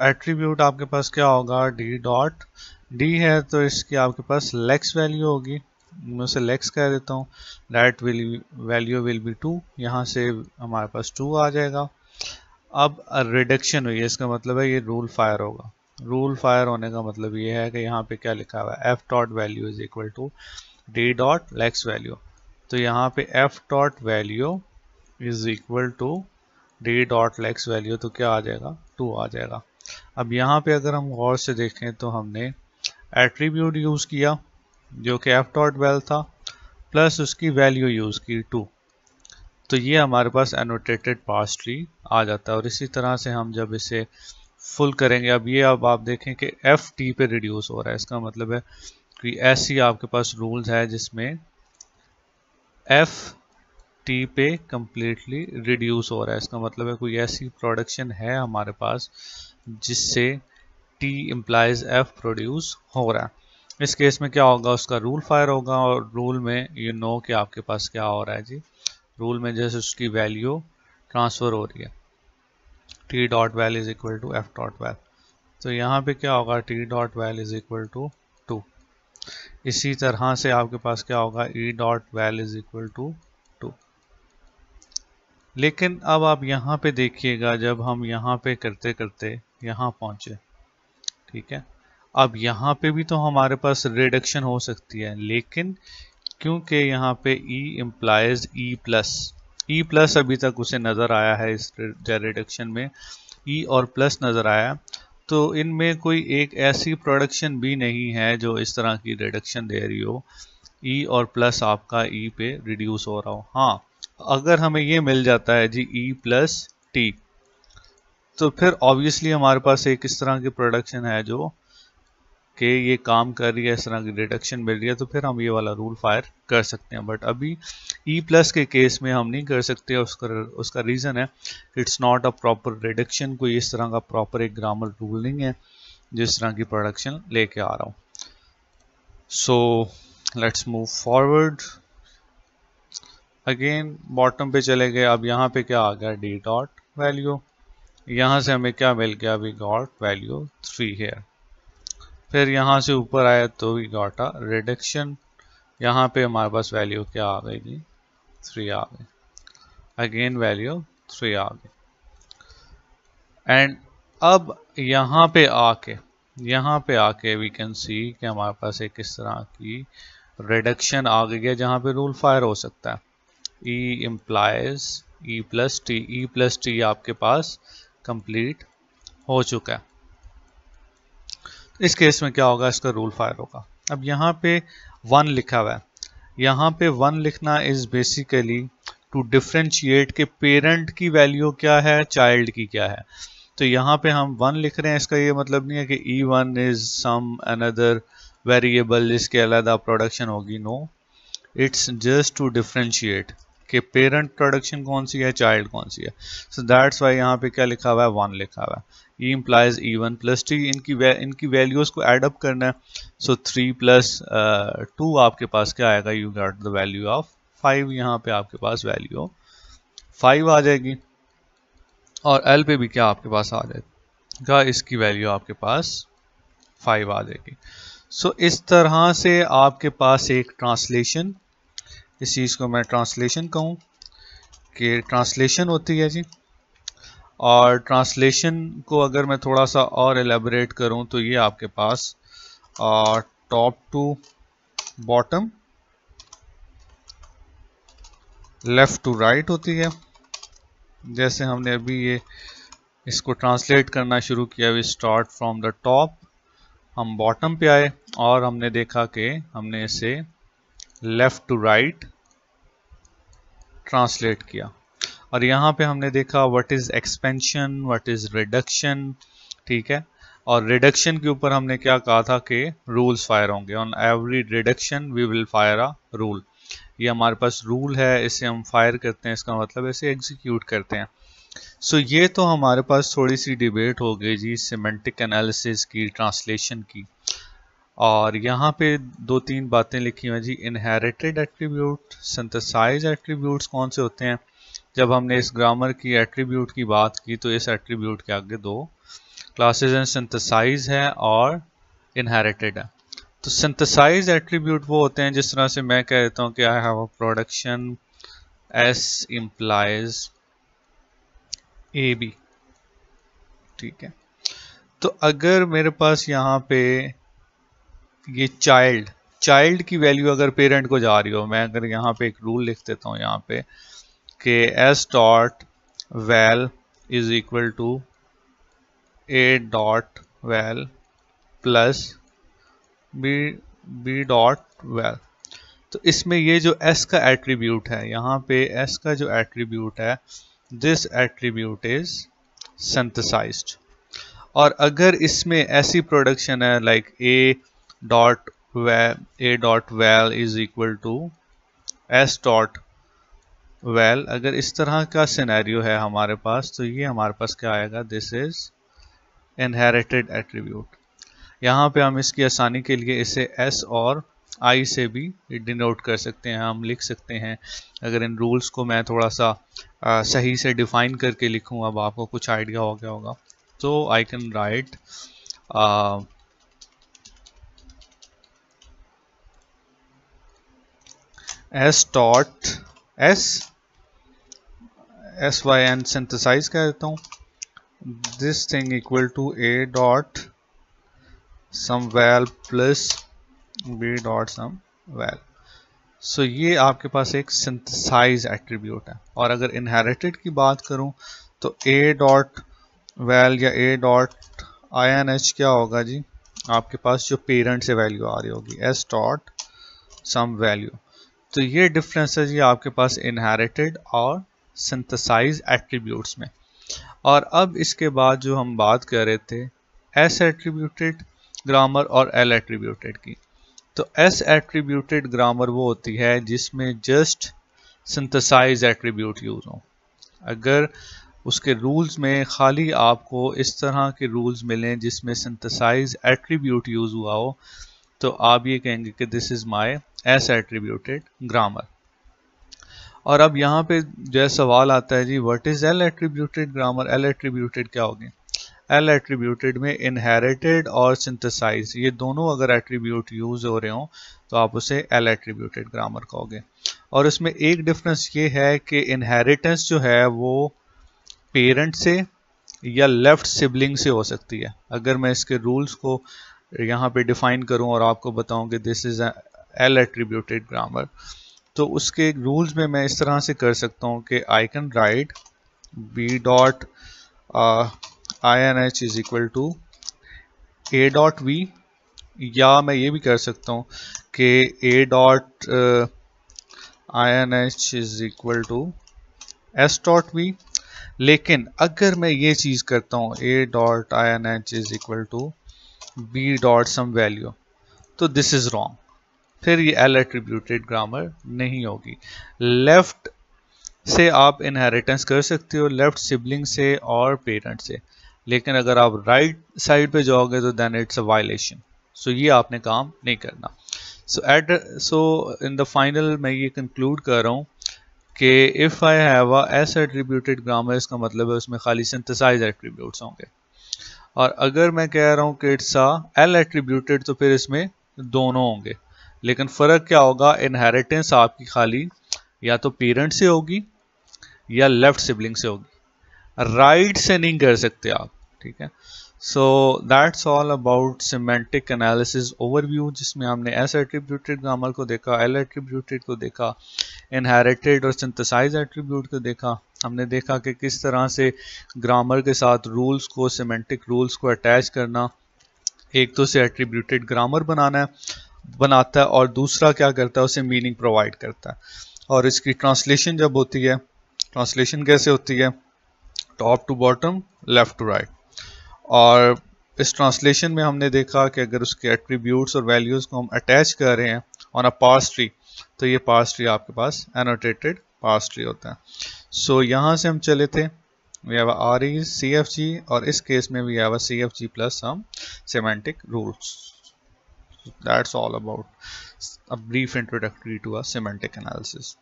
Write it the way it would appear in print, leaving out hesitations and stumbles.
Attribute आपके पास क्या होगा, डी डॉट, डी है तो इसकी आपके पास लेक्स वैल्यू होगी, मैं उसे लेक्स कह देता हूँ, दैट वैल्यू विल बी 2, यहाँ से हमारे पास 2 आ जाएगा। अब रिडक्शन हुई है, इसका मतलब है ये रूल फायर होगा। रूल फायर होने का मतलब ये है कि यहाँ पे क्या लिखा हुआ है, F dot value is equal to D dot lex value, तो यहाँ पे F dot value is equal to D dot lex value, तो क्या आ जाएगा, 2 आ जाएगा। अब यहाँ पे अगर हम गौर से देखें तो हमने एट्रीब्यूट यूज किया जो कि एफ डॉट वैल था, प्लस उसकी वैल्यू यूज की 2, तो ये हमारे पास एनोटेटेड पार्स ट्री आ जाता है। और इसी तरह से हम जब इसे फुल करेंगे, अब ये अब आप देखें कि एफ टी पे रिड्यूस हो रहा है, इसका मतलब है कि ऐसी आपके पास रूल्स है जिसमें एफ टी पे कंप्लीटली रिड्यूस हो रहा है, इसका मतलब है कोई ऐसी प्रोडक्शन है हमारे पास जिससे टी इम्प्लाइज एफ प्रोड्यूस हो रहा है। इस केस में क्या होगा, उसका रूल फायर होगा, और रूल में यू नो कि आपके पास क्या हो रहा है जी, रूल में जैसे उसकी वैल्यू ट्रांसफर हो रही है, T dot val is equal to F dot val, तो यहाँ पे क्या होगा, T dot val is equal to 2। इसी तरह से आपके पास क्या होगा, E dot val is equal to 2। लेकिन अब आप यहाँ पे देखिएगा, जब हम यहाँ पे करते करते यहाँ पहुंचे, ठीक है, अब यहाँ पे भी तो हमारे पास रिडक्शन हो सकती है, लेकिन क्योंकि यहाँ पे E इम्प्लाइज ई प्लस अभी तक उसे नज़र आया है इस रिडक्शन में, E और प्लस नज़र आया, तो इनमें कोई एक ऐसी प्रोडक्शन भी नहीं है जो इस तरह की रिडक्शन दे रही हो, E और प्लस आपका E पे रिड्यूस हो रहा हो। हाँ, अगर हमें ये मिल जाता है जी E प्लस टी, तो फिर ऑब्वियसली हमारे पास एक इस तरह की प्रोडक्शन है जो कि ये काम कर रही है, इस तरह की रिडक्शन मिल रही है, तो फिर हम ये वाला रूल फायर कर सकते हैं। बट अभी ई प्लस के केस में हम नहीं कर सकते, उसका रीज़न है it's not a proper reduction, कोई इस तरह का प्रॉपर एक ग्रामर रूल नहीं है जिस तरह की प्रोडक्शन लेके आ रहा हूँ। So let's move forward, again bottom पे चले गए, अब यहाँ पे क्या आ गया, डी डॉट वैल्यू, यहाँ से हमें क्या मिल गया, वी गॉट वैल्यू 3 हेयर। फिर यहाँ से ऊपर आया तो वी गॉट अ रिडक्शन, यहाँ पे हमारे पास वैल्यू क्या आ गई जी, 3 आ गई, अगेन वैल्यू 3 आ गई। एंड अब यहाँ पे आके वी कैन सी कि हमारे पास एक इस तरह की रिडक्शन आ गई है जहाँ पे रूल फायर हो सकता है, E implies E plus T आपके पास कंप्लीट हो चुका है। इस केस में क्या होगा, इसका रूल फायर होगा। अब यहाँ पे 1 लिखा हुआ है, यहाँ पे 1 लिखना इज बेसिकली टू डिफरेंशिएट के पेरेंट की वैल्यू क्या है, चाइल्ड की क्या है। तो यहाँ पे हम 1 लिख रहे हैं, इसका ये मतलब नहीं है कि E1 is some another variable जिसके अलग प्रोडक्शन होगी, no, it's just to differentiate कि पेरेंट प्रोडक्शन कौन सी है, चाइल्ड कौन सी है। सो दैट्स वाई यहाँ पे क्या लिखा हुआ है, 1 लिखा हुआ है। E implies E1 plus T, इनकी वैल्यूज को एड अप करना है। सो 3 प्लस 2 आपके पास क्या आएगा, you got the value of 5, यहाँ पे आपके पास वैल्यू 5 आ जाएगी, और L पे भी क्या आपके पास आ जाएगा, इसकी वैल्यू आपके पास 5 आ जाएगी। सो इस तरह से आपके पास एक ट्रांसलेशन, इस चीज़ को मैं ट्रांसलेशन कहूँ कि ट्रांसलेशन होती है जी, और ट्रांसलेशन को अगर मैं थोड़ा सा और एलेबोरेट करूँ तो ये आपके पास top to bottom, left to right होती है। जैसे हमने अभी ये इसको ट्रांसलेट करना शुरू किया, we start from the top, हम बॉटम पे आए और हमने देखा कि हमने इसे लेफ्ट टू राइट ट्रांसलेट किया, और यहाँ पे हमने देखा what is expansion, what is reduction, ठीक है। और रिडक्शन के ऊपर हमने क्या कहा था कि रूल्स फायर होंगे, on every reduction we will fire a rule, ये हमारे पास रूल है, इसे हम फायर करते हैं, इसका मतलब इसे एग्जीक्यूट करते हैं। सो ये तो हमारे पास थोड़ी सी डिबेट हो गई जी सिमेंटिक एनालिसिस की, ट्रांसलेशन की, और यहाँ पे 2-3 बातें लिखी हुई जी, इनहेरिटेड एट्रीब्यूट, सिंथेसाइज एट्रीब्यूट्स कौन से होते हैं। जब हमने इस ग्रामर की एट्रीब्यूट की बात की तो इस एट्रीब्यूट के आगे 2 क्लासेस एंड सिंथेसाइज है और इनहेरिटेड है। तो सिंथेसाइज एट्रीब्यूट वो होते हैं जिस तरह से मैं कह देता हूँ कि I have a production S implies A B, ठीक है। तो अगर मेरे पास यहाँ पे ये चाइल्ड की वैल्यू अगर पेरेंट को जा रही हो, मैं अगर यहाँ पे एक रूल लिख देता हूँ यहाँ पे कि S dot val is equal to A dot val plus B dot val, तो इसमें ये जो s का एट्रीब्यूट है, यहाँ पे s का जो एट्रीब्यूट है, दिस एट्रीब्यूट इज सिंथेसाइज्ड। और अगर इसमें ऐसी प्रोडक्शन है like A dot val is equal to S dot val, अगर इस तरह का सिनेरियो है हमारे पास, तो ये हमारे पास क्या आएगा, दिस इज इनहेरिटेड एट्रीब्यूट। यहाँ पे हम इसकी आसानी के लिए इसे s और i से भी डिनोट कर सकते हैं, हम लिख सकते हैं। अगर इन रूल्स को मैं थोड़ा सा सही से डिफाइन करके लिखूं, अब आपको कुछ आइडिया हो गया होगा, तो I can write s dot s y n synthesise कर देता हूँ, this thing equal to a dot sum val plus b dot sum val. So ये आपके पास एक सिंथेसाइज एट्रीब्यूट है। और अगर इनहेरिटेड की बात करूं तो a डॉट वैल या a डॉट INH क्या होगा जी, आपके पास जो पेरेंट से वैल्यू आ रही होगी s डॉट सम वैल्यू। तो ये डिफरेंस है जी आपके पास इनहेरिटेड और सिंथेसाइज एट्रीब्यूट्स में। और अब इसके बाद जो हम बात कर रहे थे s एट्रीब्यूटेड ग्रामर और l एट्रीब्यूटेड की, तो s एट्रीब्यूटेड ग्रामर वो होती है जिसमें जस्ट सिंथेसाइज एट्रीब्यूट यूज हो। अगर उसके रूल्स में खाली आपको इस तरह के रूल्स मिलें जिसमें सिंथेसाइज एट्रीब्यूट यूज हुआ हो, तो आप ये कहेंगे कि this is my s attributed grammar. और अब यहाँ पे जो सवाल आता है जी, what is l attributed grammar, l attributed क्या होगी। l एट्रीब्यूटेड में इनहेरिटेड और सिंथेसाइज ये दोनों अगर एट्रीब्यूट यूज हो रहे हो तो आप उसे l एट्रीब्यूटेड ग्रामर कहोगे। और इसमें एक डिफरेंस ये है कि इनहेरिटेंस जो है वो पेरेंट से या लेफ्ट सिबलिंग से हो सकती है। अगर मैं इसके रूल्स को यहाँ पे डिफाइन करूँ और आपको बताऊँ कि this is l attributed grammar, तो उसके रूल्स में मैं इस तरह से कर सकता हूँ कि I can write b dot INH is equal to a dot v, या मैं ये भी कर सकता हूँ कि a dot INH is equal to s dot v। लेकिन अगर मैं ये चीज़ करता हूँ a dot INH is equal to b dot some value, तो दिस इज रॉन्ग, फिर ये l एट्रीब्यूटेड ग्रामर नहीं होगी। लेफ्ट से आप इनहेरिटेंस कर सकते हो, लेफ्ट सिबलिंग से और पेरेंट से, लेकिन अगर आप राइट साइड पे जाओगे तो देन इट्स अ वायलेशन। सो ये आपने काम नहीं करना। सो इन द फाइनल मैं ये कंक्लूड कर रहा हूँ कि if I have a s attributed grammar, इसका मतलब है उसमें खाली सिंथेसाइज एट्रीब्यूट्स होंगे। और अगर मैं कह रहा हूँ कि इट्स अ l एट्रीब्यूटेड, तो फिर इसमें दोनों होंगे। लेकिन फ़र्क क्या होगा, इनहेरिटेंस आपकी खाली या तो पेरेंट से होगी या लेफ्ट सिबलिंग से होगी, राइट से नहीं कर सकते आप, ठीक है। So that's all about semantic analysis overview, जिसमें हमने s एट्रीब्यूटेड ग्रामर को देखा, l एट्रीब्यूटेड को देखा, इनहेरिटेड और सिंथेसाइज एट्रीब्यूट को देखा। हमने देखा कि किस तरह से ग्रामर के साथ रूल्स को, सिमेंटिक रूल्स को अटैच करना एक तो से एट्रीब्यूटेड ग्रामर बनाता है और दूसरा क्या करता है, उसे मीनिंग प्रोवाइड करता है। और इसकी ट्रांसलेशन जब होती है, ट्रांसलेशन कैसे होती है, top to bottom, left to right. और इस ट्रांसलेशन में हमने देखा कि अगर उसके एट्रीब्यूट्स और वैल्यूज़ को हम अटैच कर रहे हैं ऑन अ पार्स ट्री, तो ये पार्स ट्री आपके पास एनोटेटेड पार्स ट्री होता है। सो यहाँ से हम चले थे, we have a RE CFG, और इस केस में we have a CFG plus some semantic rules. That's all about a brief introductory to a semantic analysis.